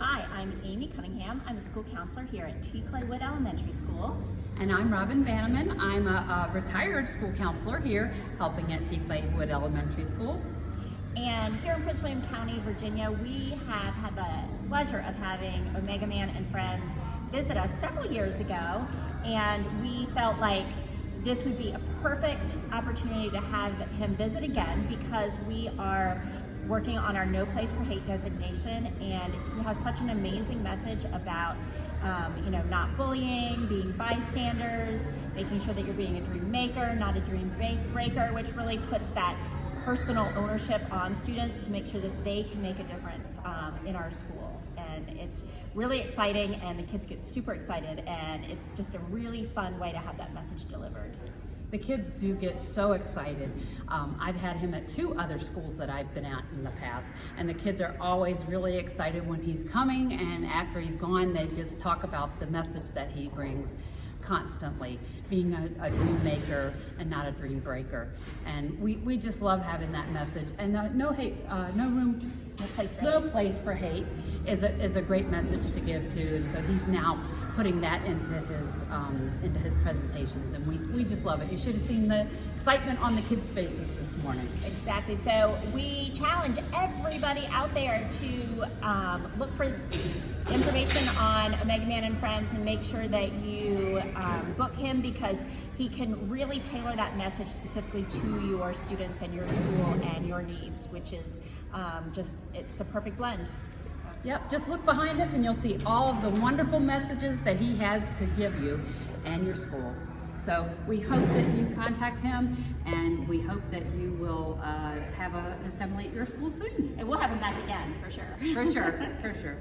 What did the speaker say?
Hi, I'm Amy Cunningham. I'm a school counselor here at T. Claywood Elementary School. And I'm Robin Vanneman. I'm a retired school counselor here helping at T. Claywood Elementary School. And here in Prince William County, Virginia, we have had the pleasure of having Omegaman and friends visit us several years ago, and we felt like this would be a perfect opportunity to have him visit again because we are working on our No Place for Hate designation, and he has such an amazing message about not bullying, being bystanders, making sure that you're being a dream maker, not a dream breaker, which really puts that personal ownership on students to make sure that they can make a difference in our school. And it's really exciting, and the kids get super excited, and it's just a really fun way to have that message delivered. The kids do get so excited. I've had him at 2 other schools that I've been at in the past, and the kids are always really excited when he's coming, and after he's gone, they just talk about the message that he brings constantly, being a dream maker and not a dream breaker. And we just love having that message. And no place for hate is a great message to give to, and so he's now putting that into his presentations, and we just love it. You should have seen the excitement on the kids' faces this morning. Exactly. So we challenge everybody out there to look for information on Omegaman and Friends and make sure that you book him, because he can really tailor that message specifically to your students and your school and your needs, which is it's a perfect blend. Yep, just look behind us and you'll see all of the wonderful messages that he has to give you and your school. So we hope that you contact him, and we hope that you will have an assembly at your school soon. And we'll have him back again, for sure. For sure, for sure.